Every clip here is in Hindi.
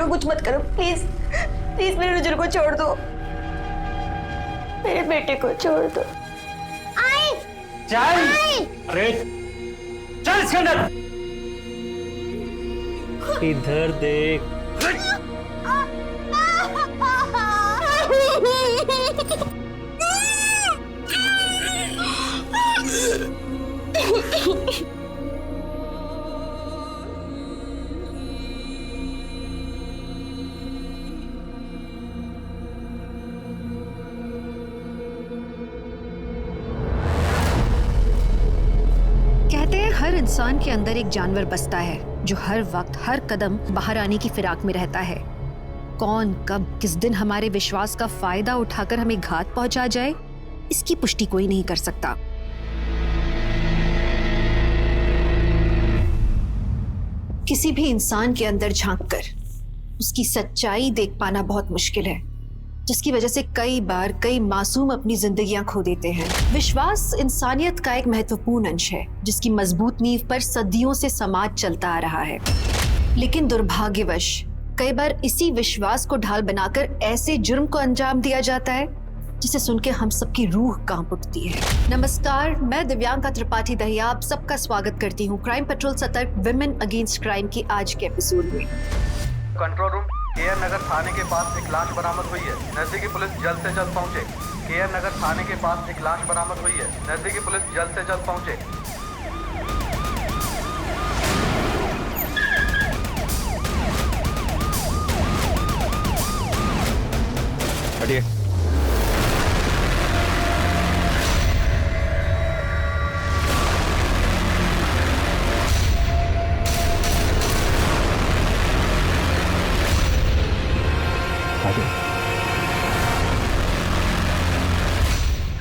को कुछ मत करो प्लीज, प्लीज मेरे रुजुल को छोड़ दो, मेरे बेटे को छोड़ दो। चल, अरे चल इसके अंदर। इधर देख। कहते हैं हर इंसान के अंदर एक जानवर बसता है जो हर वक्त हर कदम बाहर आने की फिराक में रहता है। कौन कब किस दिन हमारे विश्वास का फायदा उठाकर हमें घात पहुंचा जाए, इसकी पुष्टि कोई नहीं कर सकता। किसी भी इंसान के अंदर झांककर उसकी सच्चाई देख पाना बहुत मुश्किल है, जिसकी वजह से कई बार कई मासूम अपनी जिंदगियां खो देते हैं। विश्वास इंसानियत का एक महत्वपूर्ण अंश है, जिसकी मजबूत नींव पर सदियों से समाज चलता आ रहा है। लेकिन दुर्भाग्यवश कई बार इसी विश्वास को ढाल बनाकर ऐसे जुर्म को अंजाम दिया जाता है जिसे सुन के हम सबकी रूह कांप उठती है। नमस्कार, मैं दिव्यांका त्रिपाठी दहिया आप सबका स्वागत करती हूँ क्राइम पेट्रोल सतर्क विमेन अगेंस्ट क्राइम की आज के एपिसोड में। कंट्रोल रूम, केयर नगर थाने के पास एक लाश बरामद हुई है, नजदीकी पुलिस जल्द से जल्द पहुंचे। केयर नगर थाने के पास एक लाश बरामद हुई है, नजदीकी पुलिस जल्द से जल्द पहुंचे। हटिए।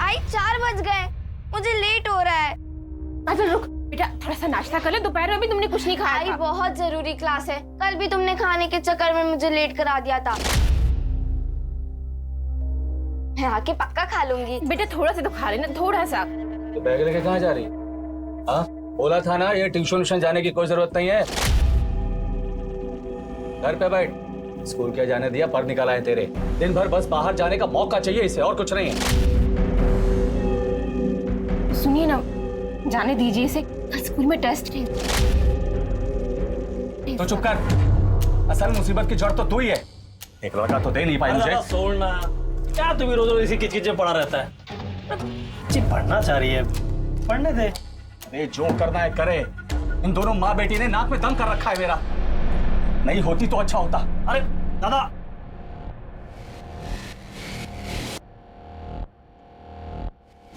आई 4 बज गए, मुझे लेट हो रहा है। अच्छा रुक बेटा, थोड़ा सा नाश्ता कर ले, दोपहर में भी तुमने कुछ नहीं खाया आई था। बहुत जरूरी क्लास है, कल भी तुमने खाने के चक्कर में मुझे लेट करा दिया था। मैं आके पक्का खा लूंगी। बेटा थोड़ा सा तो खा लेना, थोड़ा सा। तो बैग लेके कहाँ जा रही? हाँ, बोला था ना ये ट्यूशन जाने की कोई जरूरत नहीं है। घर पे बैठ, स्कूल क्या जाने दिया, पढ़ निकाला है तेरे। दिन भर बस बाहर जाने का मौका चाहिए इसे, और कुछ नहीं है। सुनिए ना, जाने दीजिए इसे, कल स्कूल में टेस्ट है। तो चुप कर, असल मुसीबत की जड़ तो तू ही है। एक लड़का तो दे नहीं पाई मुझे। छोड़ना, क्या तू भी रोज रोज इसी किचकिच में पड़ा रहता है? जी पढ़ना चाह रही है, पढ़ने दे। अरे जो करना है करे। इन दोनों माँ बेटी ने नाक में दम कर रखा है मेरा। नहीं होती तो अच्छा होता। अरे दादा,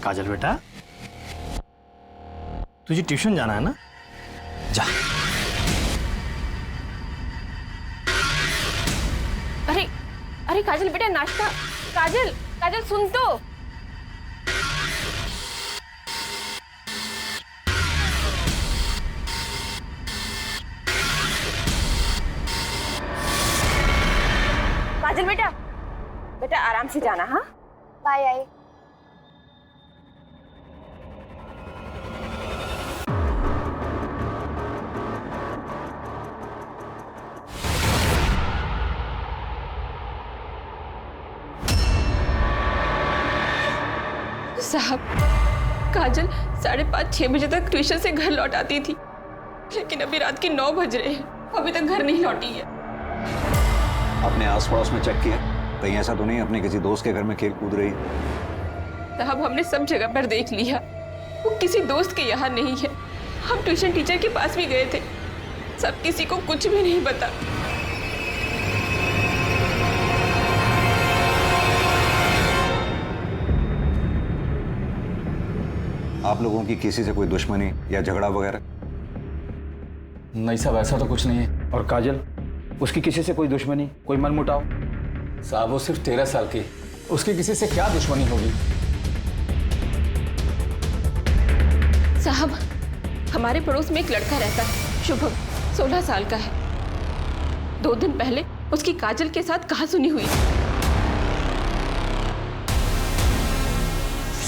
काजल बेटा, तुझे ट्यूशन जाना है ना? जा। अरे अरे काजल बेटा नाश्ता। काजल काजल सुन तो। काजल बेटा, बेटा आराम से जाना। हाँ बाय आई। साहब, काजल 5:30-6 बजे तक ट्यूशन से घर लौट आती थी, लेकिन अभी रात के 9 बज रहे हैं, अभी तक घर नहीं लौटी है। अपने आस पड़ोस में चेक किया, कहीं ऐसा तो नहीं अपने किसी दोस्त के घर में खेल कूद रही? साहब हमने सब जगह पर देख लिया, वो किसी दोस्त के यहाँ नहीं है। हम ट्यूशन टीचर के पास भी गए थे, सब किसी को कुछ भी नहीं पता। आप लोगों की किसी से कोई दुश्मनी या झगड़ा वगैरह? नहीं साहब, ऐसा तो कुछ नहीं है। और काजल, उसकी किसी से कोई दुश्मनी, कोई मनमुटाव? साहब वो सिर्फ 13 साल की, उसकी किसी से क्या दुश्मनी होगी? साहब हमारे पड़ोस में एक लड़का रहता है, शुभम, 16 साल का है। 2 दिन पहले उसकी काजल के साथ कहासुनी हुई।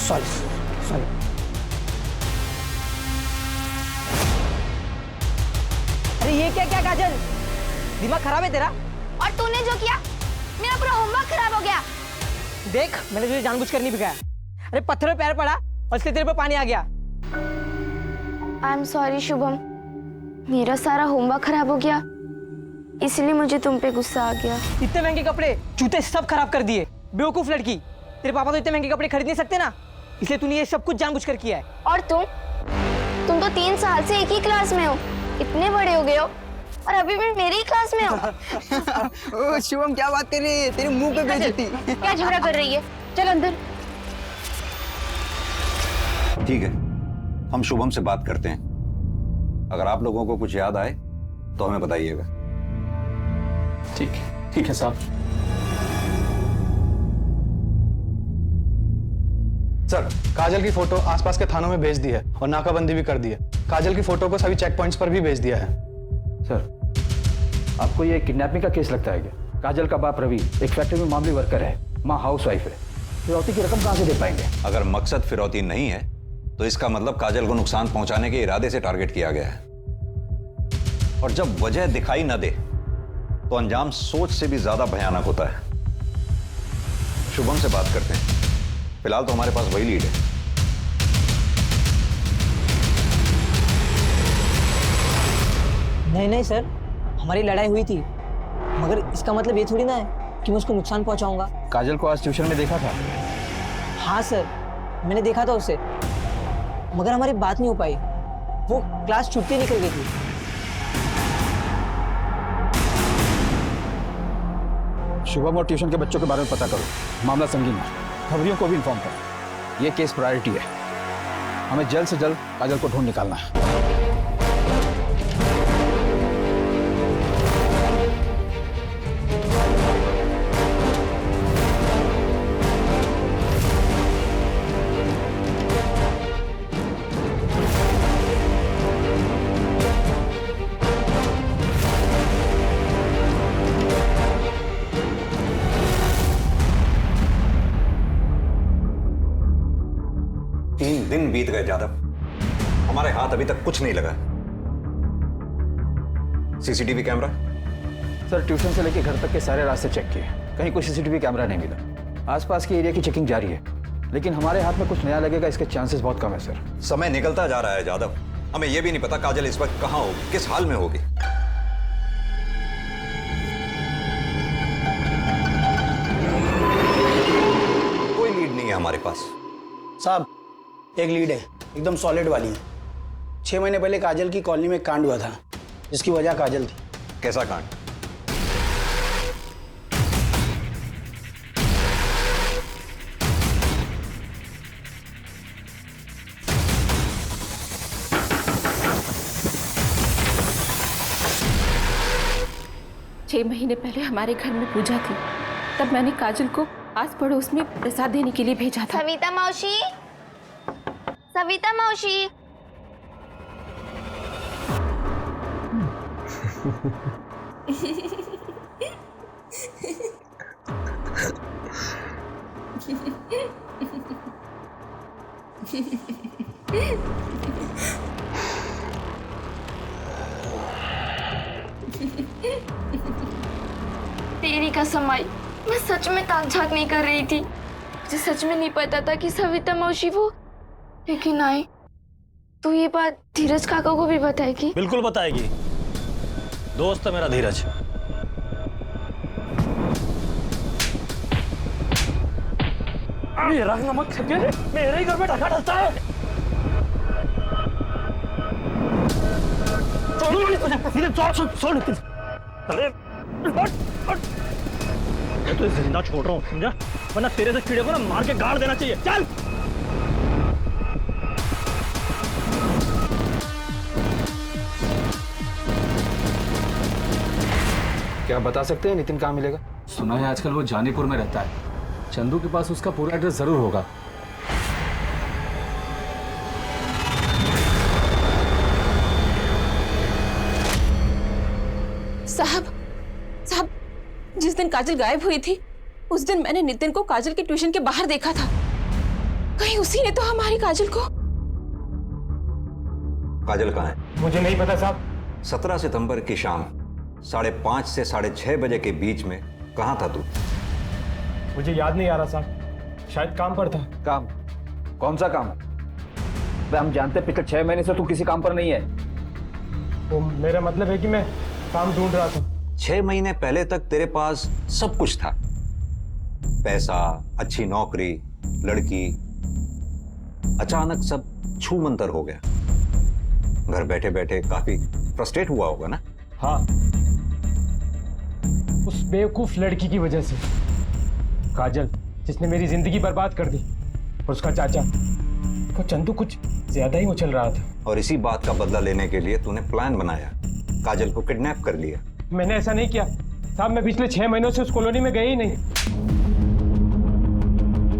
सॉरी। अरे ये क्या क्या काजल, दिमाग खराब है तेरा? और तूने जो किया, मेरा पूरा होमवर्क खराब हो गया। देख, मैंने तुझे जानबूझकर नहीं भिगाया। अरे पत्थर में पैर पड़ा और इसलिए तेरे पे पानी आ गया। आई एम सॉरी शुभम, मेरा सारा होमवर्क खराब हो गया, इसलिए मुझे तुम पे गुस्सा आ गया। इतने महंगे कपड़े, जूते सब खराब कर दिए। बेवकूफ लड़की, तेरे पापा तो इतने महंगे कपड़े खरीद नहीं सकते ना, इसलिए तूने ये सब कुछ जानबूझकर किया है। और तुम तो 3 साल से एक ही क्लास में हो, इतने बड़े हो गए हो और अभी भी मेरी ही क्लास में हो। ओ शुभम, क्या बात कर रही है? तेरे मुंह पे बेइज्जती। क्या झगड़ा कर रही है? चल अंदर। ठीक है, हम शुभम से बात करते हैं। अगर आप लोगों को कुछ याद आए तो हमें बताइएगा। ठीक है साहब। सर, काजल की फोटो आसपास के थानों में भेज दी है और नाकाबंदी भी कर दी है। काजल की फोटो को सभी चेक पॉइंट्स पर भी भेज दिया है। सर, आपको ये किडनैपिंग का केस लगता है क्या? काजल का बाप रवि एक फैक्ट्री में मामूली वर्कर है, माँ हाउस वाइफ है। फिरौती की रकम कहाँ से दे पाएंगे? अगर मकसद फिरौती नहीं है तो इसका मतलब काजल को नुकसान पहुंचाने के इरादे से टारगेट किया गया है। और जब वजह दिखाई न दे तो अंजाम सोच से भी ज्यादा भयानक होता है। शुभम से बात करते हैं। फिलहाल तो हमारे पास वही लीड है। नहीं सर, हमारी लड़ाई हुई थी, मगर इसका मतलब ये थोड़ी ना है कि मैं उसको नुकसान पहुंचाऊंगा। काजल को आज ट्यूशन में देखा था? हाँ सर, मैंने देखा था उसे, मगर हमारी बात नहीं हो पाई। वो क्लास छूट के निकल गई थी। शुभम और ट्यूशन के बच्चों के बारे में पता करो, मामला संगीन है। खबरियों को भी इन्फॉर्म करो। ये केस प्रायोरिटी है, हमें जल्द से जल्द काजल को ढूंढ निकालना है। दिन बीत गए यादव, हमारे हाथ अभी तक कुछ नहीं लगा। CCTV camera? सर, ट्यूशन से लेकर घर तक के सारे रास्ते चेक किए, कहीं कोई सीसीटीवी कैमरा नहीं मिला। आसपास के एरिया की चेकिंग जारी है, लेकिन हमारे हाथ में कुछ नया लगेगा इसके चांसेस बहुत कम है सर। समय निकलता जा रहा है यादव, हमें यह भी नहीं पता काजल इस वक्त कहां होगी, किस हाल में होगी। कोई लीड नहीं है हमारे पास। साहब, एक लीड है, एकदम सॉलिड वाली है। 6 महीने पहले काजल की कॉलोनी में कांड हुआ था, जिसकी वजह काजल थी। कैसा कांड? छह महीने पहले हमारे घर में पूजा थी, तब मैंने काजल को आस पड़ोस में प्रसाद देने के लिए भेजा था। सविता मौसी, सविता मौसी। तेरी कसम आई, मैं सच में ताक झाक नहीं कर रही थी। मुझे सच में नहीं पता था कि सविता मौसी वो, लेकिन आई तो ये बात धीरज काका को भी बताएगी। बिल्कुल बताएगी, दोस्त है मेरा धीरज। मेरा नमक खके मेरे ही घर में ढका डलता है। छोड़ अरे मैं तो जिंदा छोड़ रहा हूँ, समझा? वरना तेरे से कीड़े को ना मार के गाड़ देना चाहिए। चल। क्या बता सकते हैं नितिन कहाँ मिलेगा? सुना है आजकल वो जानीपुर में रहता है। चंदू के पास उसका पूरा एड्रेस जरूर होगा। साहब, जिस दिन काजल गायब हुई थी, उस दिन मैंने नितिन को काजल के ट्यूशन के बाहर देखा था। कहीं उसी ने तो हमारी काजल को। काजल कहाँ है? मुझे नहीं पता साहब। 17 सितंबर की शाम 5:30 से 6:30 बजे के बीच में कहाँ था तू? मुझे याद नहीं आ रहा साहब, शायद काम पर था। काम? कौन सा काम? हम जानते पिछले 6 महीने से तू किसी काम पर नहीं है। वो मेरा मतलब है कि मैं काम ढूंढ रहा था। 6 महीने पहले तक तेरे पास सब कुछ था, पैसा, अच्छी नौकरी, लड़की। अचानक सब छूमंतर हो गया। घर बैठे बैठे काफी फ्रस्ट्रेट हुआ होगा ना? हाँ, उस बेवकूफ लड़की की वजह से, काजल, जिसने मेरी जिंदगी बर्बाद कर दी, और उसका चाचा, वो चंदू कुछ ज्यादा ही उछल रहा था। और इसी बात का बदला लेने के लिए तूने प्लान बनाया, काजल को किडनैप कर लिया। मैंने ऐसा नहीं किया साहब, मैं पिछले 6 महीनों से उस कॉलोनी में गया ही नहीं।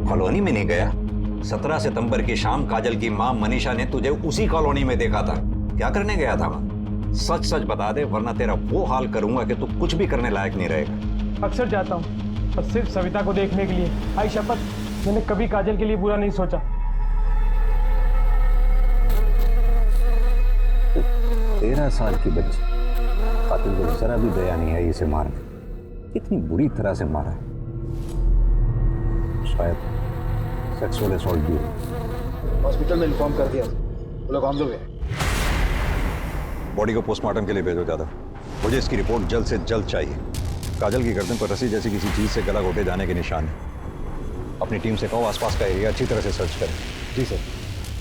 कॉलोनी में नहीं गया? 17 सितंबर की शाम काजल की मां मनीषा ने तुझे उसी कॉलोनी में देखा था। क्या करने गया था वहां? सच सच बता दे, वरना तेरा वो हाल करूंगा कि तू कुछ भी करने लायक नहीं रहेगा। अक्सर जाता हूँ, पर सिर्फ सविता को देखने के लिए। आई शपथ, मैंने कभी काजल के लिए बुरा नहीं सोचा। 13 साल की बच्ची, कातिल को जरा भी दया नहीं है इसे मारने। कितनी बुरी तरह से मारा है। शायद सेक्सुअल असॉल्ट भी है। हॉस्पिटल में इन्फॉर्म कर दिया, वो लोग हम लोग हैं। बॉडी को पोस्टमार्टम के लिए भेजो जादव। मुझे इसकी रिपोर्ट जल्द से जल्द चाहिए। काजल की गर्दन पर रस्सी जैसी किसी चीज से गला घोटे जाने के निशान है। अपनी टीम से कहो आसपास का एरिया अच्छी तरह से सर्च करें। जी सर,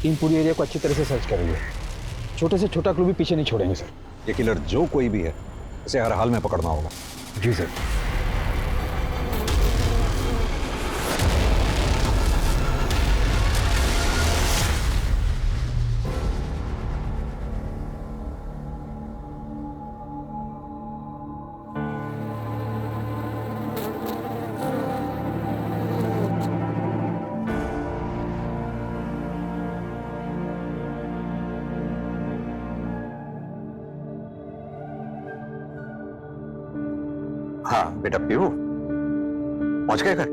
टीम पूरी एरिया को अच्छी तरह से सर्च कर रही है। छोटे से छोटा क्लू भी पीछे नहीं छोड़ेंगे सर। ये किलर जो कोई भी है, इसे हर हाल में पकड़ना होगा। जी सर। हाँ बेटा पीहू, पहुंच गए घर?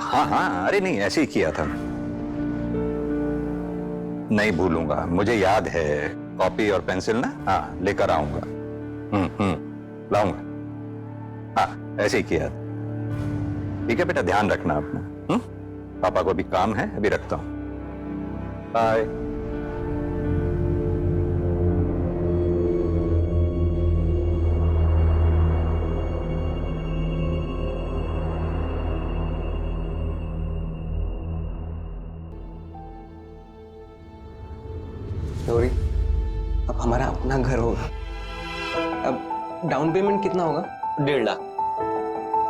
हाँ हाँ, अरे नहीं, ऐसे ही किया था। नहीं भूलूंगा, मुझे याद है। कॉपी और पेंसिल ना? हाँ, लेकर आऊंगा। लाऊंगा। हाँ, ऐसे ही किया। ठीक है बेटा, ध्यान रखना अपना। पापा को भी काम है, अभी रखता हूं। बाय। गौरी, अब हमारा अपना घर होगा। अब डाउन पेमेंट कितना होगा? 1.5 लाख।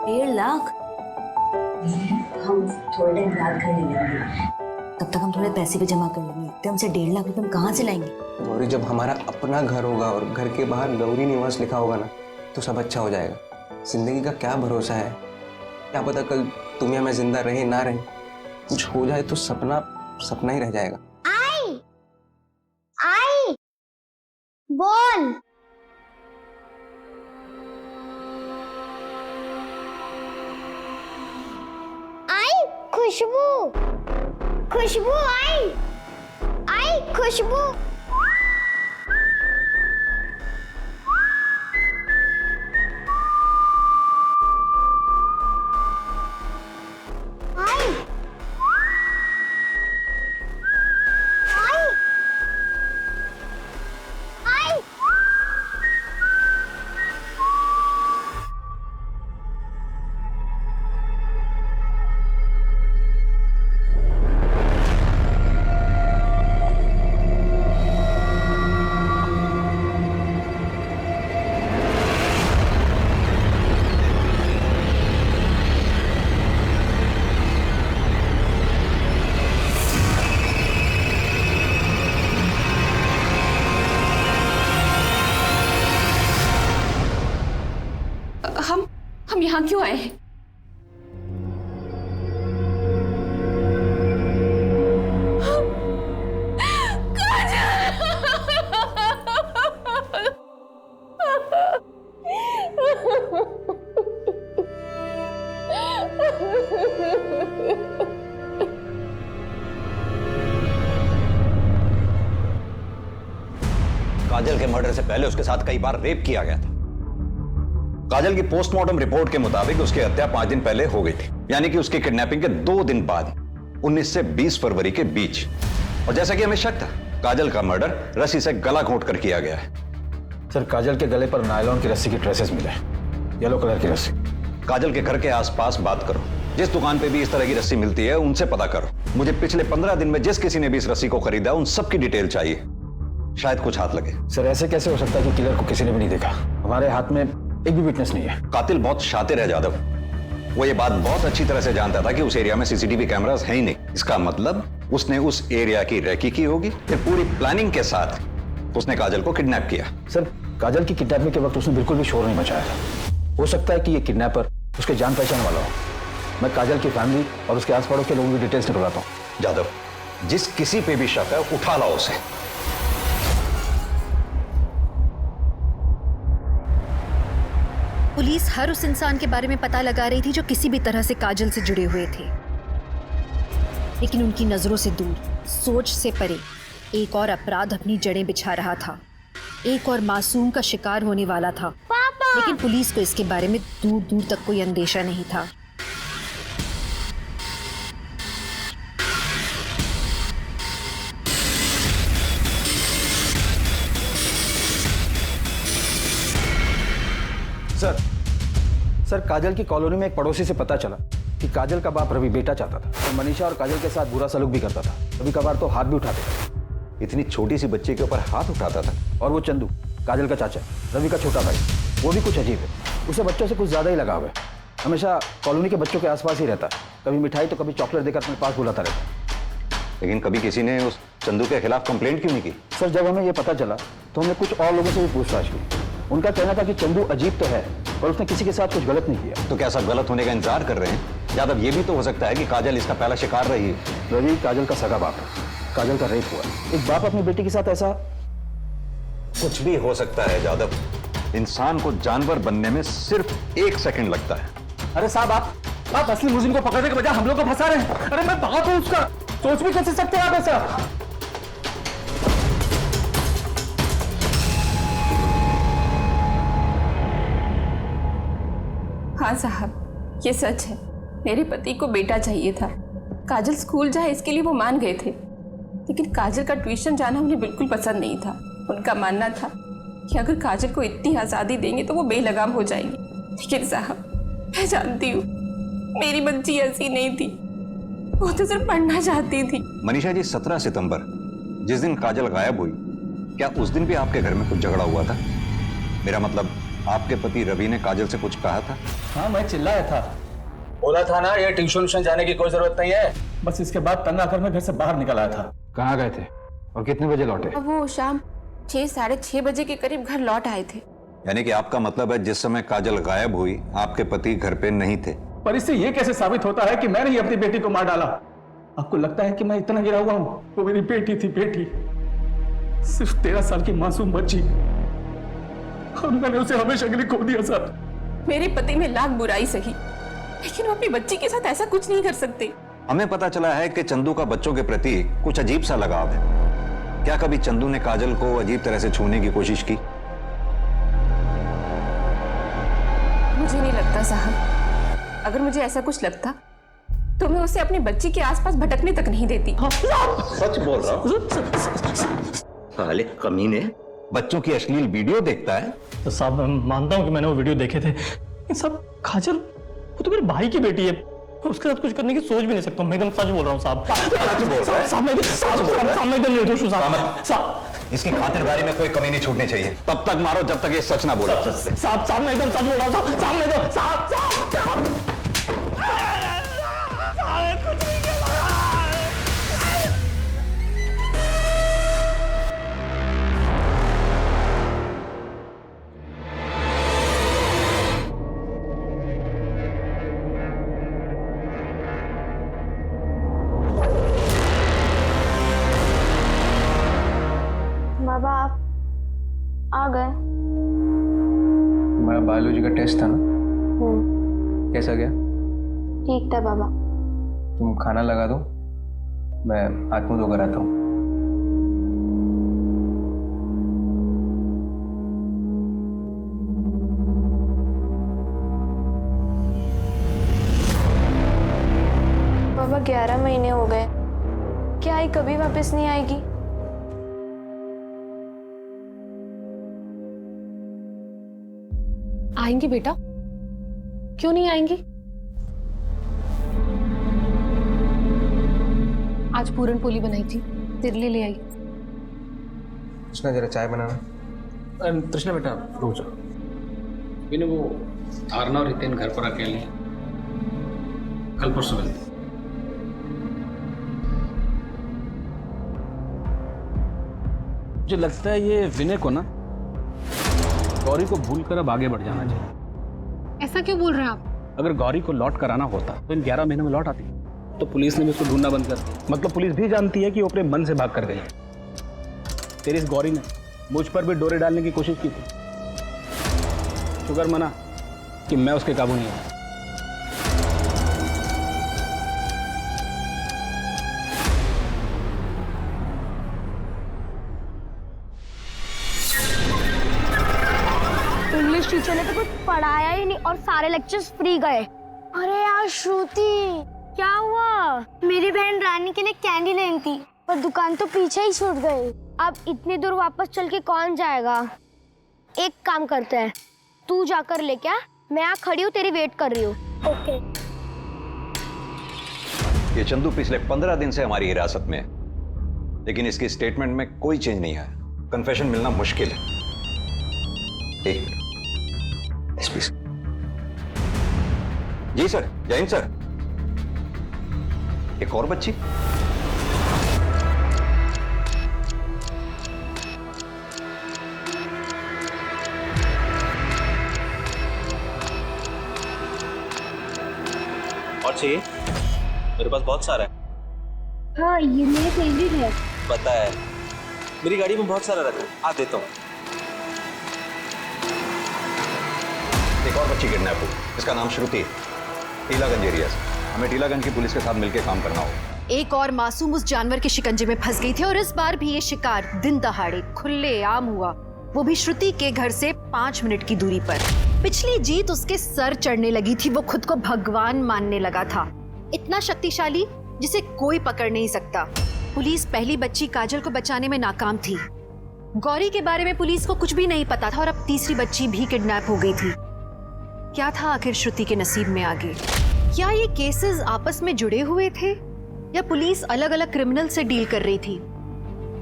1.5 लाख? हम थोड़े टाइम बाद घर ले लेंगे, तब तक हम थोड़े पैसे भी जमा कर लेंगे। एकदम से 1.5 लाख रुपए हम कहाँ से लाएंगे? गौरी, जब हमारा अपना घर होगा और घर के बाहर गौरी निवास लिखा होगा ना, तो सब अच्छा हो जाएगा। जिंदगी का क्या भरोसा है, क्या पता कल तुम या मैं जिंदा रहे ना रहे, कुछ हो जाए तो सपना सपना ही रह जाएगा। आई बोल। आई खुशबू, खुशबू आई, आई खुशबू। हम यहाँ क्यों आए हैं? काजल के मर्डर से पहले उसके साथ कई बार रेप किया गया था। काजल की पोस्टमार्टम रिपोर्ट के मुताबिक उसकी हत्या 5 दिन पहले हो गई थी, यानी कि उसकी किडनैपिंग के 2 दिन बाद 19 से 20 फरवरी के बीच। और जैसा कि हमें शक था, काजल का मर्डर रस्सी से गला घोंट कर किया गया है। सर, काजल के गले पर नायलॉन की रस्सी की ट्रेसेस मिले, येलो कलर की रस्सी। काजल के घर के आसपास बात करो, जिस दुकान पे भी इस तरह की रस्सी मिलती है उनसे पता करो। मुझे पिछले 15 दिन में जिस किसी ने भी इस रस्सी को खरीदा उन सबकी डिटेल चाहिए, शायद कुछ हाथ लगे। सर, ऐसे कैसे हो सकता है कि किलर को किसी ने भी नहीं देखा? हमारे हाथ में एक भी विटनेस नहीं है। कातिल बहुत शातिर है जादव, वो ये बात बहुत अच्छी तरह से जानता था कि उस एरिया में सीसीटीवी कैमरास है ही नहीं। इसका मतलब उसने उस एरिया की रेकी की होगी, फिर पूरी प्लानिंग के साथ उसने काजल को किडनैप किया। सर, काजल की किडनैपिंग के वक्त उसने बिल्कुल भी शोर नहीं मचाया था। हो सकता है कि ये किडनैपर उसके जान पहचान वाला हो। मैं काजल की फैमिली और उसके आस पड़ोस के लोगों की डिटेल्स निकलवाता हूँ। जादव, जिस किसी पे भी शक है उठा लाओ उसे। पुलिस हर उस इंसान के बारे में पता लगा रही थी जो किसी भी तरह से काजल से जुड़े हुए थे, लेकिन उनकी नजरों से दूर, सोच से परे एक और अपराध अपनी जड़ें बिछा रहा था। एक और मासूम का शिकार होने वाला था। लेकिन पुलिस को इसके बारे में दूर दूर तक कोई अंदेशा नहीं था। सर, काजल की कॉलोनी में एक पड़ोसी से पता चला कि काजल का बाप रवि बेटा चाहता था और मनीषा और काजल के साथ बुरा सलूक भी करता था। कभी कभार तो हाथ भी उठाते थे। इतनी छोटी सी बच्ची के ऊपर हाथ उठाता था? और वो चंदू, काजल का चाचा, रवि का छोटा भाई, वो भी कुछ अजीब है। उसे बच्चों से कुछ ज्यादा ही लगाव है। हमेशा कॉलोनी के बच्चों के आसपास ही रहता है। कभी मिठाई तो कभी चॉकलेट देकर अपने पास बुलाता रहता। लेकिन कभी किसी ने उस चंदू के खिलाफ कंप्लेंट क्यों नहीं की? सर, जब हमें ये पता चला तो हमने कुछ और लोगों से भी पूछताछ की। उनका कहना था कि चंदू अजीब तो है पर उसने किसी के साथ कुछ गलत नहीं किया। तो क्या सब गलत होने का इंतजार कर रहे हैं? यादव, ये भी तो हो सकता है कि काजल इसका पहला शिकार रही है। रवि काजल का सगा बाप है। काजल का रेप हुआ। एक बाप अपनी बेटी के साथ ऐसा कुछ भी हो सकता है जादव। इंसान को जानवर बनने में सिर्फ 1 सेकंड लगता है। अरे साहब, आप असली मुलजिम को पकड़ने के बजाय हम लोग को फंसा रहे हैं। अरे मैं बाप हूं उसका, सोच भी कैसे सकते हैं आप ऐसा? हाँ साहब, ये सच है। मेरे पति को बेटा चाहिए था। काजल स्कूल जाए इसके लिए वो मान गए थे, लेकिन काजल का ट्यूशन जाना उन्हें बिल्कुल पसंद नहीं था। उनका मानना था कि अगर काजल को इतनी आज़ादी देंगे तो वो बेलगाम हो जाएंगे। लेकिन साहब, मैं जानती हूँ मेरी बच्ची ऐसी नहीं थी। वो तो सिर्फ पढ़ना चाहती थी। मनीषा जी, 17 सितंबर जिस दिन काजल गायब हुई, क्या उस दिन भी आपके घर में कुछ झगड़ा हुआ था? मेरा मतलब, आपके पति रवि ने काजल से कुछ कहा था? हाँ, मैं चिल्लाया था, बोला था ना ये ट्यूशन जाने की कोई जरूरत नहीं है। बस इसके बाद तंग आकर मैं घर से बाहर निकल आया था। कहाँ गए थे और कितने बजे लौटे? वो शाम 6 साढ़े 6 बजे के करीब घर लौट आए थे। यानी कि आपका मतलब है जिस समय काजल गायब हुई आपके पति घर पे नहीं थे? पर इससे ये कैसे साबित होता है कि मैंने ही अपनी बेटी को मार डाला? आपको लगता है कि मैं इतना गिरा हुआ हूँ? वो मेरी बेटी थी, बेटी, सिर्फ 13 साल की मासूम बच्ची, और मैंने उसे हमेशा के लिए खो दिया। सर, मेरे पति में लाख बुराई सही, लेकिन वो अपनी बच्ची के साथ ऐसा कुछ नहीं कर सकते। हमें पता चला है कि चंदू का बच्चों के प्रति कुछ अजीब सा लगाव है। क्या कभी चंदू ने काजल को अजीब तरह से छूने की कोशिश की? मुझे नहीं लगता साहब। अगर मुझे ऐसा कुछ लगता तो मैं उसे अपनी बच्ची के आसपास भटकने तक नहीं देती। सच बोल रहा हूँ। साले कमीने, बच्चों की अश्लील वीडियो देखता है? तो साहब, मैं मानता हूँ कि मैंने वो वीडियो देखे थे, लेकिन साहब, काजल वो तो मेरे भाई की बेटी है, उसके साथ कुछ करने की सोच भी नहीं सकता। मैं एकदम सच बोल रहा हूँ साहब। इसकी खातिरदारी में कोई कमी नहीं छूटनी चाहिए। तब तक मारो जब तक ये सच ना बोले। साहब, मैं एकदम सच बोल रहा हूँ साहब। बाबा, आप आ गए? तुम्हारा बायोलॉजी का टेस्ट था ना, कैसा गया? ठीक था बाबा। तुम खाना लगा दो, मैं हाथ मुंह धोकर आता हूँ। 11 महीने हो गए। क्या आई कभी वापस नहीं आएगी? आएंगी बेटा, क्यों नहीं आएंगी? आज पूरन पोली बनाई थी, तेरे लिए ले आई। कृष्णा जरा चाय बनाना। तृष्णा बेटा रुक जाओ। मैंने वो धारणा और रितेन घर पर अकेले हैं, कल परसों मिलते। मुझे लगता है ये विनय को ना गौरी को भूल कर अब आगे बढ़ जाना चाहिए। ऐसा क्यों बोल रहे हैं आप? अगर गौरी को लौट कर आना होता तो इन 11 महीने में लौट आती, तो पुलिस ने भी उसको ढूंढना बंद कर दिया। मतलब पुलिस भी जानती है कि वो अपने मन से भाग कर गई। तेरी इस गौरी ने मुझ पर भी डोरे डालने की कोशिश की थी, शुक्र मना कि मैं उसके काबू नहीं आया। इंग्लिश टीचर ने तो कुछ पढ़ाया ही नहीं और सारे लेक्चर्स फ्री गए। अरे यार श्रुति, क्या हुआ? मेरी बहन रानी के लिए कैंडी लेनी थी पर दुकान तो पीछे ही छूट गई। अब इतनी दूर वापस चल के कौन जाएगा? एक काम करते हैं, तू जाकर लेके आ, मैं यहाँ खड़ी हूँ, तेरी वेट कर रही हूँ। ओके। ये चंदू पिछले 15 दिन से हमारी हिरासत में है, लेकिन इसकी स्टेटमेंट में कोई चेंज नहीं आया। कन्फेशन मिलना मुश्किल है। एक मिनट। जी सर, जय हिंद सर। एक और बच्ची? और चाहिए? मेरे पास बहुत सारा है। हाँ, ये मेरे फेवरेट है। पता है, मेरी गाड़ी में बहुत सारा रखा है, आ देता हूँ। एक और बच्ची किडनैप हुई, इसका नाम श्रुति है, टीलागंज एरिया से। हमें टीलागंज की पुलिस के साथ मिलकर काम करना होगा। एक और मासूम उस जानवर के शिकंजे में फंस गई थी और इस बार भी ये शिकार दिन दहाड़े खुले आम हुआ, वो भी श्रुति के घर से 5 मिनट की दूरी पर। पिछली जीत उसके सर चढ़ने लगी थी, वो खुद को भगवान मानने लगा था, इतना शक्तिशाली जिसे कोई पकड़ नहीं सकता। पुलिस पहली बच्ची काजल को बचाने में नाकाम थी। गौरी के बारे में पुलिस को कुछ भी नहीं पता था और अब तीसरी बच्ची भी किडनैप हो गई थी। क्या था आखिर श्रुति के नसीब में आगे? क्या ये केसेस आपस में जुड़े हुए थे या पुलिस अलग अलग क्रिमिनल से डील कर रही थी?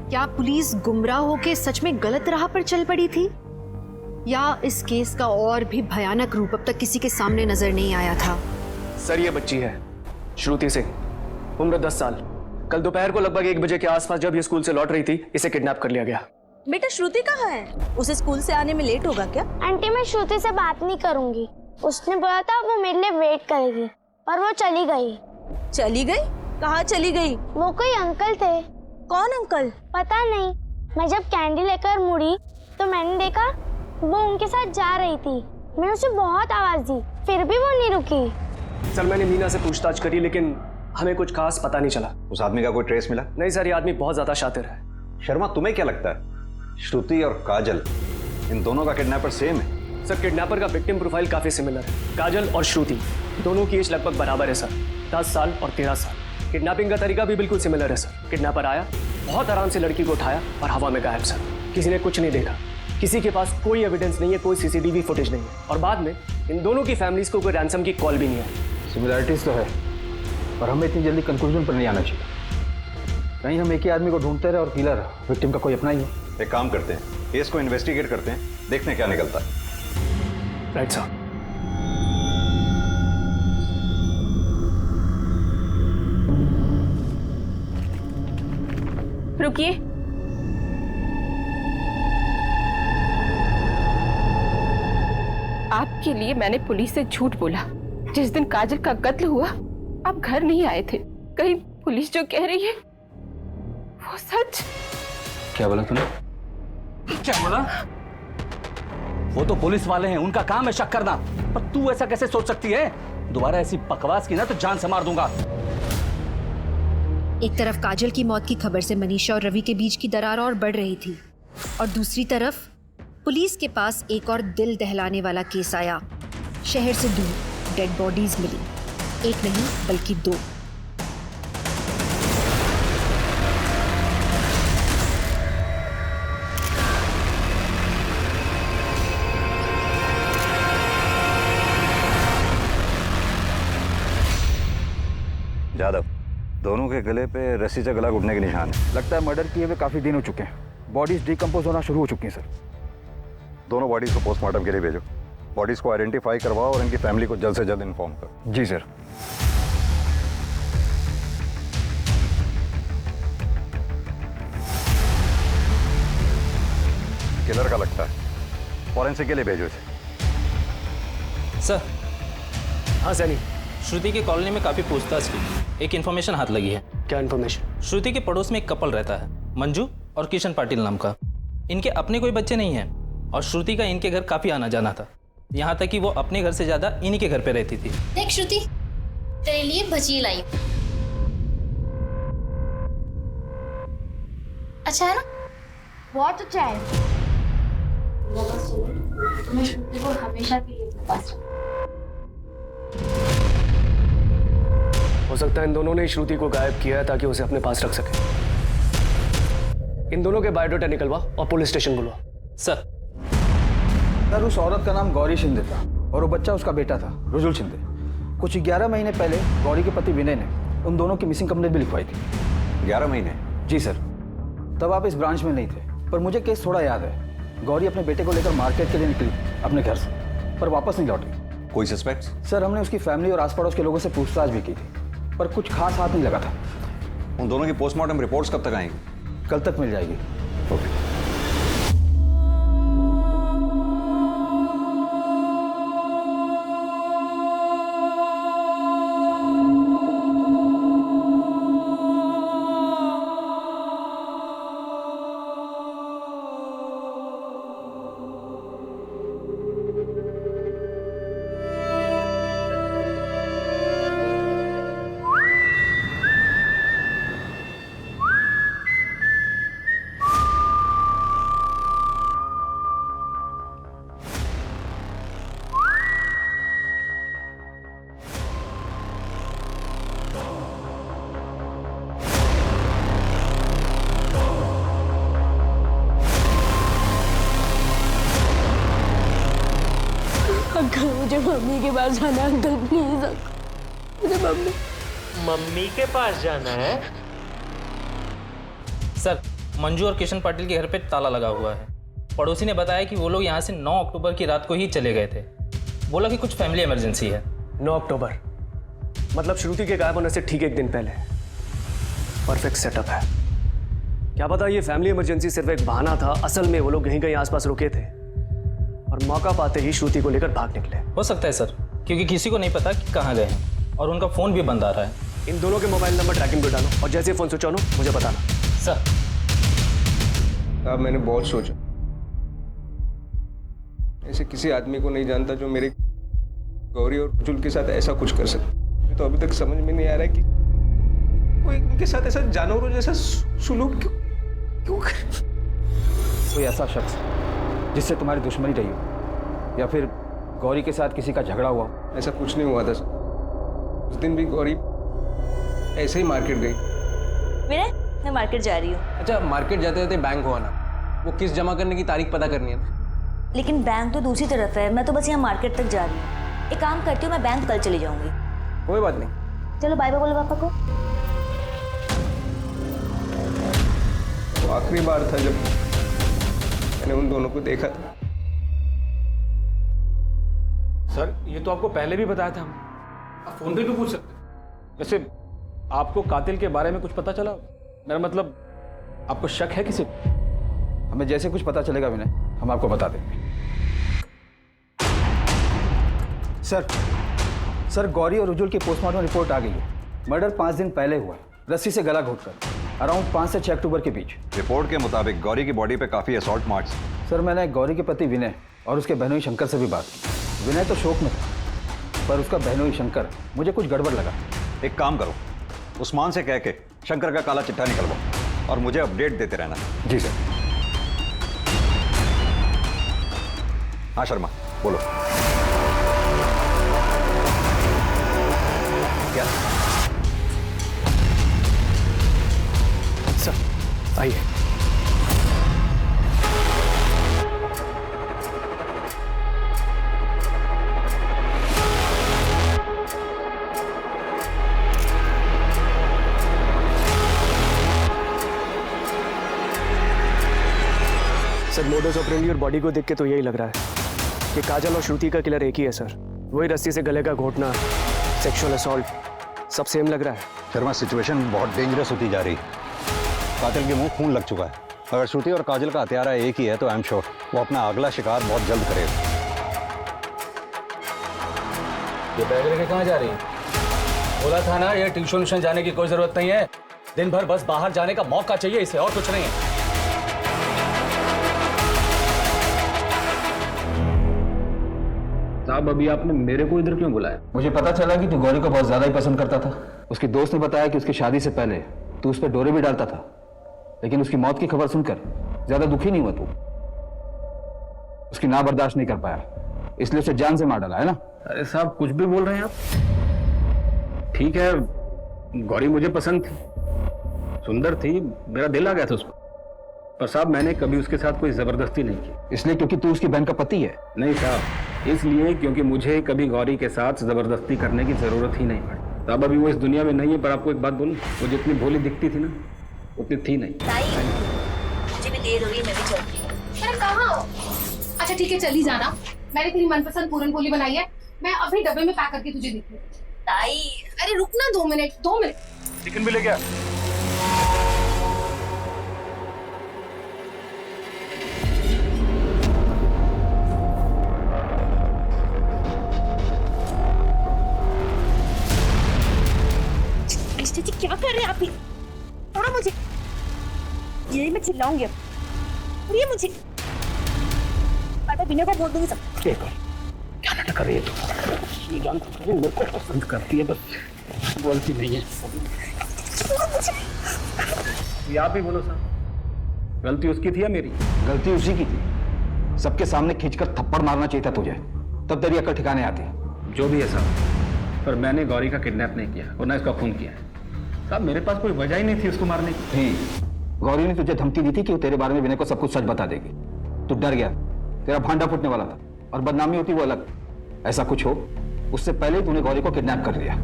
क्या पुलिस गुमराह होकर सच में गलत राह पर चल पड़ी थी या इस केस का और भी भयानक रूप अब तक किसी के सामने नजर नहीं आया था? सर, ये बच्ची है श्रुति सिंह, उम्र 10 साल। कल दोपहर को लगभग 1 बजे के आसपास जब ये स्कूल से लौट रही थी, इसे किडनैप कर लिया गया। बेटा श्रुति कहाँ है? उसे स्कूल से आने में लेट होगा क्या? आंटी, मैं श्रुति से बात नहीं करूंगी। उसने बोला था वो मेरे लिए वेट करेगी और वो चली गई। चली गई? कहाँ चली गई? वो कोई अंकल थे। कौन अंकल? पता नहीं। मैं जब कैंडी लेकर मुड़ी तो मैंने देखा वो उनके साथ जा रही थी। मैंने उसे बहुत आवाज दी, फिर भी वो नहीं रुकी। सर, मैंने मीना से पूछताछ करी लेकिन हमें कुछ खास पता नहीं चला। उस आदमी का कोई ट्रेस मिला? नहीं सर, ये आदमी बहुत ज्यादा शातिर है। शर्मा, तुम्हें क्या लगता है श्रुति और काजल इन दोनों का किडनैपर सेम है? सर, किडनैपर का विक्टिम प्रोफाइल काफी सिमिलर है। काजल और श्रुति दोनों की एज लगभग बराबर है सर, 10 साल और 13 साल। किडनैपिंग का तरीका भी बिल्कुल सिमिलर है सर। किडनैपर आया, बहुत आराम से लड़की को उठाया और हवा में गायब सर। किसी ने कुछ नहीं देखा, किसी के पास कोई एविडेंस नहीं है, कोई सीसीटीवी फुटेज नहीं है और बाद में इन दोनों की फैमिलीज को कोई रैंसम की कॉल भी नहीं आई। सिमिलरिटीज तो है पर हमें इतनी जल्दी कंक्लूजन पर नहीं आना चाहिए। कहीं हम एक ही आदमी को ढूंढते रहे और किलर विक्टिम का कोई अपना ही है। एक काम करते हैं, केस को इन्वेस्टिगेट करते हैं, देखते हैं क्या निकलता है। Right sir. रुकिए। आपके लिए मैंने पुलिस से झूठ बोला। जिस दिन काजल का कत्ल हुआ आप घर नहीं आए थे। कहीं पुलिस जो कह रही है वो सच? क्या बोला तूने? क्या बोला? वो तो पुलिस वाले हैं, उनका काम है शक करना, पर तू ऐसा कैसे सोच सकती है? दोबारा ऐसी बकवास की ना तो जान से मार दूंगा। एक तरफ काजल की मौत की खबर से मनीषा और रवि के बीच की दरार और बढ़ रही थी और दूसरी तरफ पुलिस के पास एक और दिल दहलाने वाला केस आया। शहर से दूर डेड बॉडीज मिली, एक नहीं बल्कि 2। यादव, दोनों के गले पे रस्सी से गला घुटने के निशान है। लगता है मर्डर किए हुए काफ़ी दिन हो चुके हैं। बॉडीज डिकम्पोज होना शुरू हो चुकी हैं सर। दोनों बॉडीज को पोस्टमार्टम के लिए भेजो। बॉडीज को आइडेंटिफाई करवाओ और इनकी फैमिली को जल्द से जल्द इन्फॉर्म करो। जी सर। किलर का लगता है, फॉरेंसिक के लिए भेजो इसे। सर। हाँ सैनी, श्रुति की कॉलोनी में काफ़ी पूछताछ की, एक इन्फॉर्मेशन हाथ लगी है। क्या इन्फॉर्मेशन? श्रुति के पड़ोस में एक कपल रहता है, मंजू और किशन पाटिल नाम का। इनके अपने कोई बच्चे नहीं हैं और श्रुति का इनके घर काफ़ी आना जाना था, यहाँ तक कि वो अपने घर से ज़्यादा इन्हीं के घर पे रहती थी। देख श्रुति, तेरे लिए भजी लाई। अच्छा है ना? बहुत अच्छा है। तुम्हें श्रुति को हमेशा के लिए पास रखना। हो सकता है इन दोनों ने श्रुति को गायब किया है ताकि उसे अपने पास रख सके। इन दोनों के बायोडाटा निकलवा और पुलिस स्टेशन बुलवा। सर। सर, उस औरत का नाम गौरी शिंदे था और वो बच्चा उसका बेटा था, रुजुल शिंदे। कुछ 11 महीने पहले गौरी के पति विनय ने उन दोनों की मिसिंग कंप्लेंट भी लिखवाई थी। 11 महीने? जी सर। तब आप इस ब्रांच में नहीं थे, पर मुझे केस थोड़ा याद है। गौरी अपने बेटे को लेकर मार्केट के लिए निकली अपने घर से, पर वापस नहीं लौटी। कोई सस्पेक्ट? सर, हमने उसकी फैमिली और आस पड़ोस के लोगों से पूछताछ भी की थी, पर कुछ खास हाथ नहीं लगा था। उन दोनों की पोस्टमार्टम रिपोर्ट्स कब तक आएंगी? कल तक मिल जाएगी। ओके। अंकल, मुझे मम्मी के पास जाना है। अंकल प्लीज, मुझे मम्मी के पास जाना है? सर, मंजू और किशन पाटिल के घर पे ताला लगा हुआ है। पड़ोसी ने बताया कि वो लोग यहाँ से 9 अक्टूबर की रात को ही चले गए थे। बोला कि कुछ फैमिली इमरजेंसी है। 9 अक्टूबर मतलब श्रुति के गायब होने से ठीक एक दिन पहले। परफेक्ट सेटअप है। क्या पता ये फैमिली इमरजेंसी सिर्फ एक बहाना था, असल में वो लोग कहीं कहीं आसपास रुके थे और मौका पाते ही श्रुति को लेकर भाग निकले। हो सकता है सर, क्योंकि किसी को नहीं पता कि कहाँ गए हैं और उनका फ़ोन भी बंद आ रहा है। इन दोनों के मोबाइल नंबर ट्रैकिंग पे डालो और जैसे फ़ोन स्विच ऑन हो मुझे बताना। सर। अब मैंने बहुत सोचा, ऐसे किसी आदमी को नहीं जानता जो मेरे गौरी और रुजुल के साथ ऐसा कुछ कर सके। मुझे तो अभी तक समझ में नहीं आ रहा है कि कोई इनके साथ ऐसा जानवरों जैसा सुलूक क्यों कर। कोई ऐसा शख्स जिससे तुम्हारी दुश्मनी रही हो या फिर गौरी के साथ किसी का झगड़ा हुआ हो? ऐसा कुछ नहीं हुआ था सर। उस दिन भी गौरी ऐसे ही मार्केट गई। मैं मार्केट जा रही हूँ। अच्छा, मार्केट जाते जाते बैंक को आना, वो किस्त जमा करने की तारीख पता करनी है ना। लेकिन बैंक तो दूसरी तरफ है, मैं तो बस यहाँ मार्केट तक जा रही हूँ। एक काम करती हूँ, मैं बैंक कल चली जाऊंगी। कोई बात नहीं। चलो बाय बाय बोलो पापा को। वो आखिरी बार था जब मैंने उन दोनों को देखा था। सर, ये तो आपको पहले भी बताया था। आप फोन पे भी पूछ सकते। वैसे आपको कातिल के बारे में कुछ पता चला? मेरा मतलब, आपको शक है किसी? हमें जैसे कुछ पता चलेगा विनय, हम आपको बता देंगे। सर, गौरी और रुजुल की पोस्टमार्टम रिपोर्ट आ गई है। मर्डर 5 दिन पहले हुआ है, रस्सी से गला घोटकर, अराउंड 5 से 6 अक्टूबर के बीच। रिपोर्ट के मुताबिक गौरी की बॉडी पे काफी असॉल्ट मार्क्स। सर, मैंने गौरी के पति विनय और उसके बहनोई शंकर से भी बात की। विनय तो शोक में था, पर उसका बहनोई शंकर मुझे कुछ गड़बड़ लगा। एक काम करो, उस्मान से कह के शंकर का काला चिट्ठा निकलवाओ और मुझे अपडेट देते रहना। जी सर। हाँ शर्मा, बोलो। क्या सर, आइए। सर मोडस ऑपरेंडी और बॉडी को देख के तो यही लग रहा है कि काजल और श्रुति का किलर एक ही है सर। वही रस्सी से गले का घोटना, सेक्सुअल असॉल्ट, सब सेम लग रहा है। शर्मा, सिचुएशन बहुत डेंजरस होती जा रही है। कातिल के मुंह खून लग चुका है। अगर श्रुति और काजल का हत्यारा एक ही है तो आई एम श्योर वो अपना अगला शिकार बहुत जल्द करेगा। ये बैग लेके कहाँ जा रही है? बोला था ना ये ट्यूशन जाने की कोई जरूरत नहीं है। दिन भर बस बाहर जाने का मौका चाहिए इसे, और कुछ नहीं है। साहब, अभी आपने मेरे को इधर क्यों बुलाया? मुझे पता चला कि तू गौरी को बहुत ज्यादा ही पसंद करता था। उसके दोस्त ने बताया कि उसकी शादी से पहले तू उस पर डोरे भी डालता था, लेकिन उसकी मौत की खबर सुनकर ज्यादा दुखी नहीं हुआ तू। उसकी ना बर्दाश्त नहीं कर पाया, इसलिए उसे जान से मार डाला, है ना? अरे साहब, कुछ भी बोल रहे हैं आप। ठीक है, गौरी मुझे पसंद थी, सुंदर थी, मेरा दिल आ गया था उस पर साहब मैंने कभी उसके साथ कोई जबरदस्ती नहीं की। इसलिए क्योंकि तू उसकी बहन का पति है? नहीं साहब, इसलिए क्योंकि मुझे कभी गौरी के साथ जबरदस्ती करने की जरूरत ही नहीं पड़ी। साहब, अभी वो इस दुनिया में नहीं है, पर आपको एक बात बोलूं, वो जितनी भोली दिखती थी ना उतनी थी नहीं। मुझे भी देर हो रही है, मैं भी चलती हूँ। अरे कहाँ हो? अच्छा ठीक है, चली जाना। मैंने तेरी मनपसंद पूरन पोली बनाई है, मैं अभी डब्बे में पैक करके तुझे देती हूँ। ताई, अरे रुकना 2 मिनट, 2 मिनट। चिकन भी ले गया। जी क्या कर रहे हैं आप? थोड़ा मुझे, यही मैं चिल्लाऊंगी अब। ये मुझे बिना को बोल दूंगी सब। क्या नाटक कर रही है तू? ये जान तो मेरे को पसंद करती है, बस बोलती नहीं है। आप ही बोलो साहब, गलती उसकी थी या मेरी? गलती उसी की थी। सबके सामने खींचकर थप्पड़ मारना चाहिए था तुझे, तब तेरी अकल ठिकाने आती। जो भी है साहब, पर मैंने गौरी का किडनैप नहीं किया और ना इसका खून किया है। साहब, मेरे पास कोई वजह ही नहीं थी उसको मारने की। थी। गौरी ने तुझे धमकी दी थी कि वो तेरे बारे में विनय को सब कुछ सच बता देगी। तू डर गया, तेरा भांडा फूटने वाला था, और बदनामी होती वो अलग। ऐसा कुछ हो उससे पहले ही तूने गौरी को किडनैप कर लिया।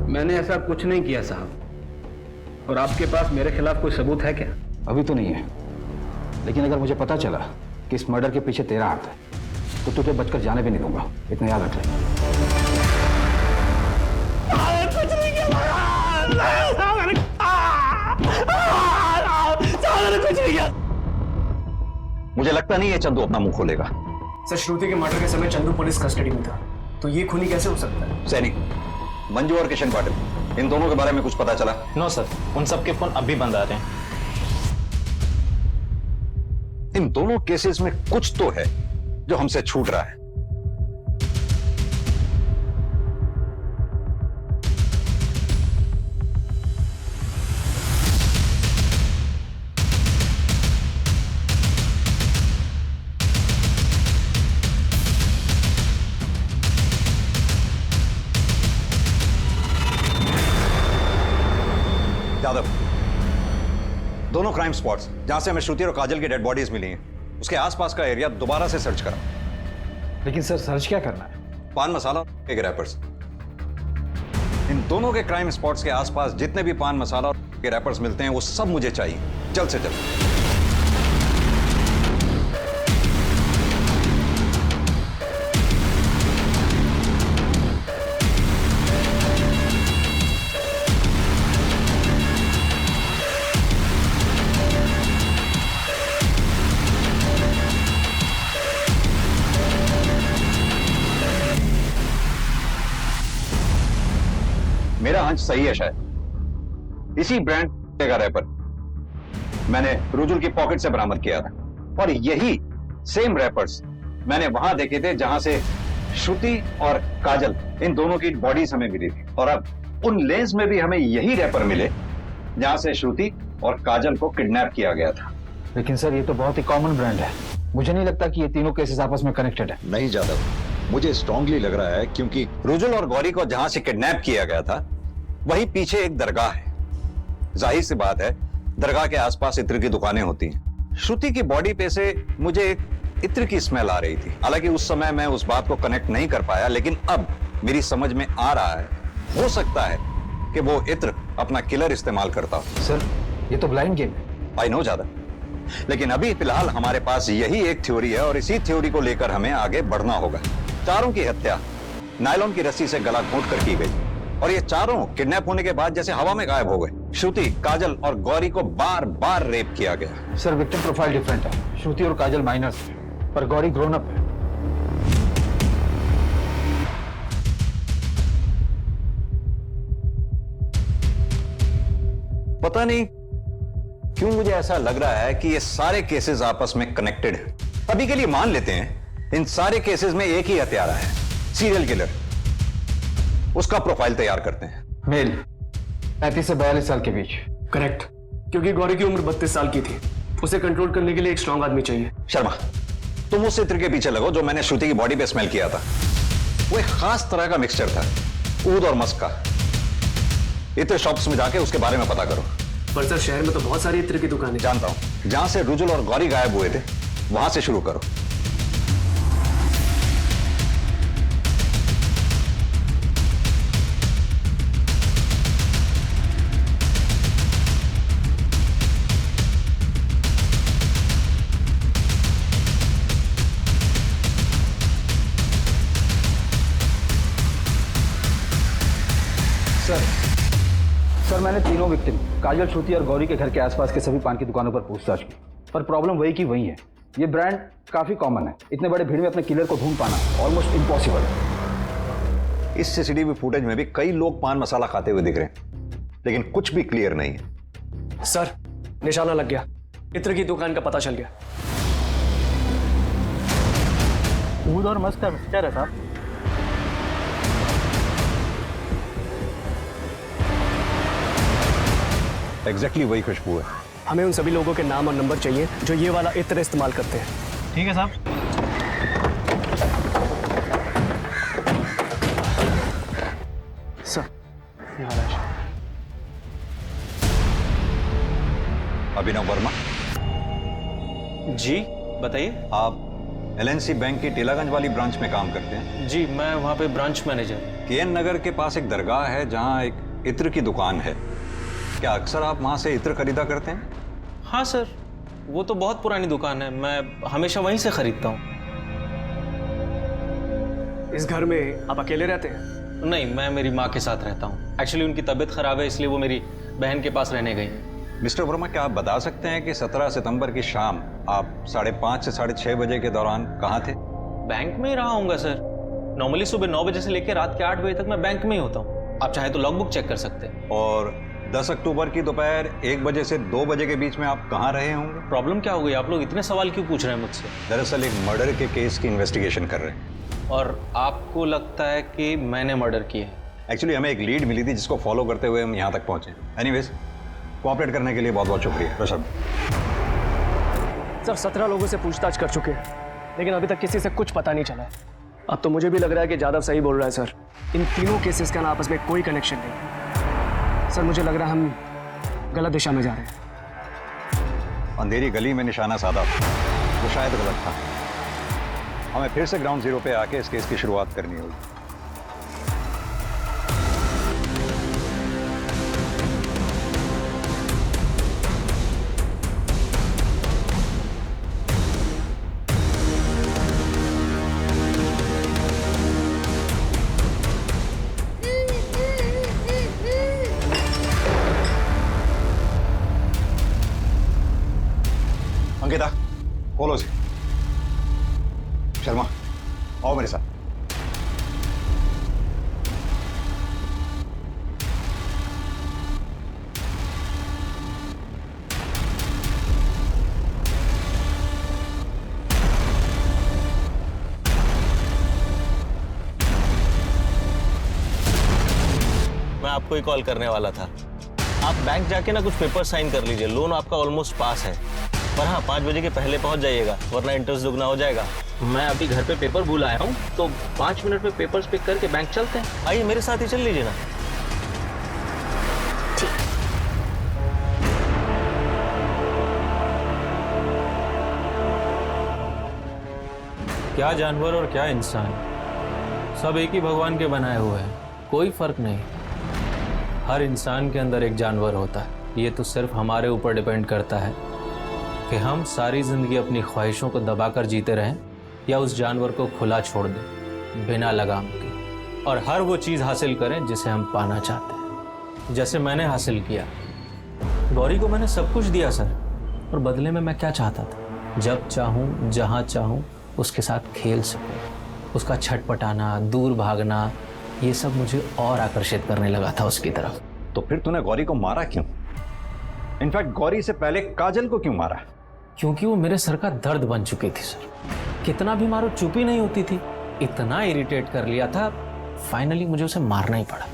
मैंने ऐसा कुछ नहीं किया साहब, और आपके पास मेरे खिलाफ कोई सबूत है क्या? अभी तो नहीं है, लेकिन अगर मुझे पता चला कि इस मर्डर के पीछे तेरा हाथ है तो तुझे बचकर जाने भी नहीं दूंगा, इतना याद रख ले। कुछ नहीं किया। मुझे लगता नहीं है चंदू अपना मुंह खोलेगा। सर, श्रुति के मर्डर के समय चंदू पुलिस कस्टडी में था, तो ये खूनी कैसे हो सकता है? सैनी, मंजू और किशन पाटिल, इन दोनों के बारे में कुछ पता चला? नो सर, उन सबके फोन अभी बंद आ रहे हैं। इन दोनों केसेस में कुछ तो है जो हमसे छूट रहा है। यादव, दोनों क्राइम स्पॉट्स जहां से हमें श्रुति और काजल की डेड बॉडीज मिली हैं, उसके आसपास का एरिया दोबारा से सर्च करा। लेकिन सर, सर्च क्या करना है? पान मसाला के रैपर्स। इन दोनों के क्राइम स्पॉट्स के आसपास जितने भी पान मसाला और के रैपर्स मिलते हैं वो सब मुझे चाहिए, जल्द से जल्द। मेरा अंश सही है, शायद इसी ब्रांड का रैपर मैंने रुजुल की पॉकेट से बरामद किया था, और यही सेम रैपर्स मैंने वहां देखे थे जहां से श्रुति और काजल इन दोनों की बॉडीज हमें मिली थी, और अब उन लेंस में भी हमें यही रैपर मिले जहां से श्रुति और काजल को किडनैप किया गया था। लेकिन सर, ये तो बहुत ही कॉमन ब्रांड है, मुझे नहीं लगता कि ये तीनों केसेस आपस में कनेक्टेड है। नहीं जादव, मुझे स्ट्रांगली लग रहा है, क्योंकि रुजुल और गौरी को जहां से किडनैप किया गया था वहीं पीछे एक दरगाह है। जाहिर सी बात है, दरगाह के आसपास इत्र की दुकानें होती हैं। श्रुति की बॉडी पे से मुझे एक इत्र की स्मेल आ रही थी। हालांकि उस समय मैं उस बात को कनेक्ट नहीं कर पाया, लेकिन अब मेरी समझ में आ रहा है, हो सकता है कि वो इत्र अपना किलर इस्तेमाल करता हो। सर, ये तो ब्लाइंड गेम है। आई नो जादव, लेकिन अभी फिलहाल हमारे पास यही एक थ्योरी है और इसी थ्योरी को लेकर हमें आगे बढ़ना होगा। चारों की हत्या नायलॉन की रस्सी से गला घोंट कर की गई और ये चारों किडनैप होने के बाद जैसे हवा में गायब हो गए। श्रुति, काजल और गौरी को बार बार रेप किया गया। सर विक्टिम प्रोफाइल डिफरेंट है। श्रुति और काजल माइनर्स है पर गौरी ग्रोन अप है। पता नहीं क्यों मुझे ऐसा लग रहा है कि ये सारे केसेस आपस में कनेक्टेड हैं। अभी के लिए मान लेते हैं इन सारे केसेस में एक ही हत्यारा है, सीरियल किलर। उसका प्रोफाइल तैयार करते हैं। मेल 35 से 42 साल के बीच। करेक्ट, क्योंकि गौरी की उम्र 32 साल की थी। उसे कंट्रोल करने के लिए एक स्ट्रांग आदमी चाहिए। शर्मा, तुम उस इत्र के पीछे लगो जो मैंने श्रुति की बॉडी पे स्मेल किया था। वो एक खास तरह का मिक्सचर था, ऊद और मस्क का। इत्र शॉप्स में जाके उसके बारे में पता करो। पर सर शहर में तो बहुत सारी इत्र की दुकानें। जानता हूं, जहां से रुजुल और गौरी गायब हुए थे वहां से शुरू करो। सर मैंने तीनों विक्टिम काजल, श्रुति और गौरी के घर के आसपास के सभी पान की दुकानों पर पूछताछ की, पर प्रॉब्लम वही की वही है। ये ब्रांड काफी कॉमन है। इतने बड़े भीड़ में अपने किलर को ढूंढ पाना ऑलमोस्ट इम्पॉसिबल है। इस सीसीटीवी फुटेज में भी कई लोग पान मसाला खाते हुए दिख रहे हैं, लेकिन कुछ भी क्लियर नहीं है। सर निशाना लग गया, इत्र की दुकान का पता चल गया। ऊद और मस्क का मिक्सचर है साहब। एग्जैक्टली वही खुशबू है। हमें उन सभी लोगों के नाम और नंबर चाहिए जो ये वाला इत्र इस्तेमाल करते हैं। ठीक है साहब। सर अभिनव वर्मा जी बताइए। आप एलएनसी बैंक की टीलागंज वाली ब्रांच में काम करते हैं? जी मैं वहाँ पे ब्रांच मैनेजर। केएन नगर के पास एक दरगाह है जहाँ एक इत्र की दुकान है। क्या अक्सर आप वहाँ से इत्र खरीदा करते हैं? हाँ सर, वो तो बहुत पुरानी दुकान है, मैं हमेशा वहीं से खरीदता हूँ। इस घर में आप अकेले रहते हैं? नहीं, मैं मेरी माँ के साथ रहता हूँ। एक्चुअली उनकी तबीयत खराब है, इसलिए वो मेरी बहन के पास रहने गई हैं। मिस्टर वर्मा, क्या आप बता सकते हैं कि 17 सितंबर की शाम आप 5:30 से 6:30 बजे के दौरान कहाँ थे? बैंक में ही रहा हूँगा सर। नॉर्मली सुबह 9 बजे से लेकर रात के 8 बजे तक मैं बैंक में ही होता हूँ। आप चाहे तो लॉगबुक चेक कर सकते हैं। और 10 अक्टूबर की दोपहर 1 बजे से 2 बजे के बीच में आप कहाँ रहे होंगे? प्रॉब्लम क्या हो गई? आप लोग इतने सवाल क्यों पूछ रहे हैं मुझसे? दरअसल एक मर्डर के केस की इन्वेस्टिगेशन कर रहे हैं। और आपको लगता है कि मैंने मर्डर किया है? एक्चुअली हमें एक लीड मिली थी जिसको फॉलो करते हुए हम यहाँ तक पहुँचे। एनीवेज, कोऑपरेट करने के लिए बहुत बहुत शुक्रिया। ऋषभ सर 17 लोगों से पूछताछ कर चुके हैं, लेकिन अभी तक किसी से कुछ पता नहीं चला है। अब तो मुझे भी लग रहा है कि जादव सही बोल रहा है सर। इन तीनों केसेस का ना आपस में कोई कनेक्शन नहीं। सर मुझे लग रहा है हम गलत दिशा में जा रहे हैं। अंधेरी गली में निशाना साधा वो शायद गलत था। हमें फिर से ग्राउंड जीरो पे आके इस केस की शुरुआत करनी होगी। अंकिता, खोलो से। शर्मा, आओ मेरे साथ। मैं आपको ही कॉल करने वाला था। आप बैंक जाके ना कुछ पेपर साइन कर लीजिए। लोन आपका ऑलमोस्ट पास है, पर हाँ 5 बजे के पहले पहुंच जाइएगा, वरना इंटरेस्ट दुगना हो जाएगा। मैं अभी घर पे पेपर भूल आया हूँ, तो 5 मिनट में पेपर्स पिक करके बैंक चलते हैं। आइए मेरे साथ ही चल लीजिए ना। क्या जानवर और क्या इंसान, सब एक ही भगवान के बनाए हुए हैं, कोई फर्क नहीं। हर इंसान के अंदर एक जानवर होता है, ये तो सिर्फ हमारे ऊपर डिपेंड करता है कि हम सारी जिंदगी अपनी ख्वाहिशों को दबाकर जीते रहें या उस जानवर को खुला छोड़ दें बिना लगाम के, और हर वो चीज़ हासिल करें जिसे हम पाना चाहते हैं, जैसे मैंने हासिल किया। गौरी को मैंने सब कुछ दिया सर, और बदले में मैं क्या चाहता था? जब चाहूँ जहाँ चाहूँ उसके साथ खेल सकूँ। उसका छटपटाना, दूर भागना, ये सब मुझे और आकर्षित करने लगा था उसकी तरफ। तो फिर तूने गौरी को मारा क्यों? इनफैक्ट गौरी से पहले काजल को क्यों मारा? क्योंकि वो मेरे सर का दर्द बन चुकी थी सर। कितना भी मारो चुप ही नहीं होती थी। इतना इरिटेट कर लिया था, फाइनली मुझे उसे मारना ही पड़ा।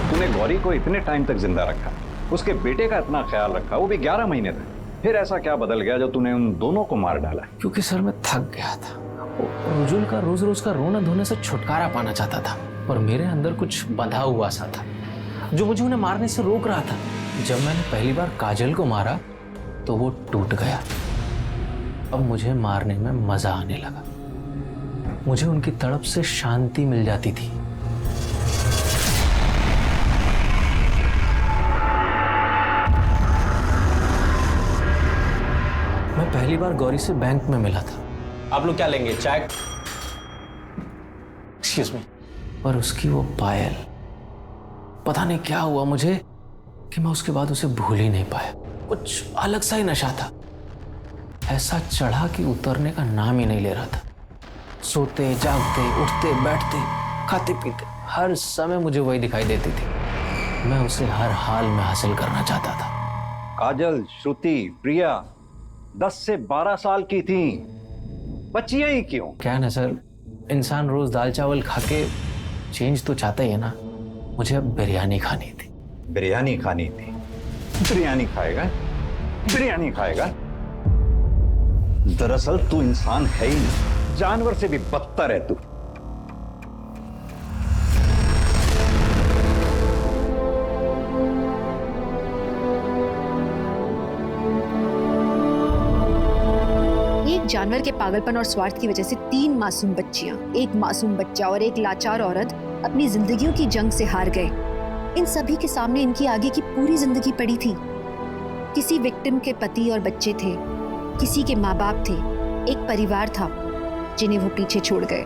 तूने गौरी को इतने टाइम तक जिंदा रखा, उसके बेटे का इतना ख्याल रखा, वो भी 11 महीने तक, फिर ऐसा क्या बदल गया जो तूने उन दोनों को मार डाला? क्योंकि सर मैं थक गया था। रुजुल का रोज रोज का रोना धोने से छुटकारा पाना चाहता था, और मेरे अंदर कुछ बंधा हुआ सा था जो मुझे उन्हें मारने से रोक रहा था। जब मैंने पहली बार काजल को मारा तो वो टूट गया। अब मुझे मारने में मजा आने लगा। मुझे उनकी तड़प से शांति मिल जाती थी। मैं पहली बार गौरी से बैंक में मिला था। आप लोग क्या लेंगे, चाय? Excuse me. और उसकी वो पायल, पता नहीं क्या हुआ मुझे कि मैं उसके बाद उसे भूल ही नहीं पाया। कुछ अलग सा ही नशा था, ऐसा चढ़ा कि उतरने का नाम ही नहीं ले रहा था। सोते जागते, उठते बैठते, खाते पीते, हर समय मुझे वही दिखाई देती थी। मैं उसे हर हाल में हासिल करना चाहता था। काजल, श्रुति, प्रिया 10 से 12 साल की थी, बच्चियां ही क्यों? क्या है ना सर, इंसान रोज दाल चावल खा के चेंज तो चाहता ही है ना। मुझे अब बिरयानी खानी थी। बिरयानी खानी थी? बिरयानी खाएगा? बिरयानी खाएगा? दरअसल तू इंसान है ही नहीं, जानवर से भी बदतर है तू। एक जानवर के पागलपन और स्वार्थ की वजह से 3 मासूम बच्चियां, एक मासूम बच्चा और एक लाचार औरत अपनी जिंदगियों की जंग से हार गए। इन सभी के सामने इनकी आगे की पूरी जिंदगी पड़ी थी। किसी विक्टिम के पति और बच्चे थे, किसी के माँ बाप थे, एक परिवार था जिन्हें वो पीछे छोड़ गए।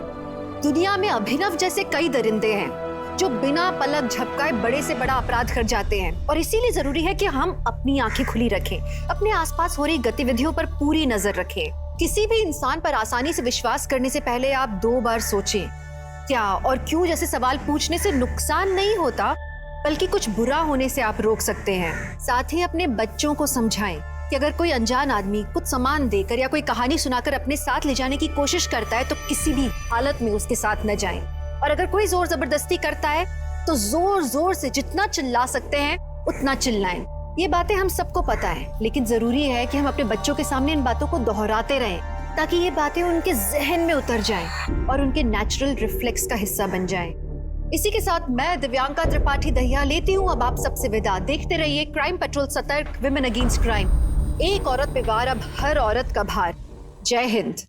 दुनिया में अभिनव जैसे कई दरिंदे हैं जो बिना पलक झपकाए बड़े से बड़ा अपराध कर जाते हैं, और इसीलिए जरूरी है कि हम अपनी आंखें खुली रखें, अपने आसपास हो रही गतिविधियों पर पूरी नजर रखें। किसी भी इंसान पर आसानी से विश्वास करने से पहले आप 2 बार सोचें। क्या और क्यों जैसे सवाल पूछने से नुकसान नहीं होता, बल्कि कुछ बुरा होने से आप रोक सकते हैं। साथ ही अपने बच्चों को समझाएं कि अगर कोई अनजान आदमी कुछ सामान देकर या कोई कहानी सुनाकर अपने साथ ले जाने की कोशिश करता है तो किसी भी हालत में उसके साथ न जाएं। और अगर कोई जोर जबरदस्ती करता है तो जोर जोर से जितना चिल्ला सकते हैं उतना चिल्लाएं। ये बातें हम सबको पता है, लेकिन जरूरी है कि हम अपने बच्चों के सामने इन बातों को दोहराते रहें ताकि ये बातें उनके जहन में उतर जाएं और उनके नेचुरल रिफ्लेक्स का हिस्सा बन जाएं। इसी के साथ मैं दिव्यांका त्रिपाठी दहिया लेती हूँ अब आप सबसे विदा। देखते रहिए क्राइम पेट्रोल, सतर्क, विमेन अगेंस्ट क्राइम। एक औरत पे वार, अब हर औरत का भार। जय हिंद।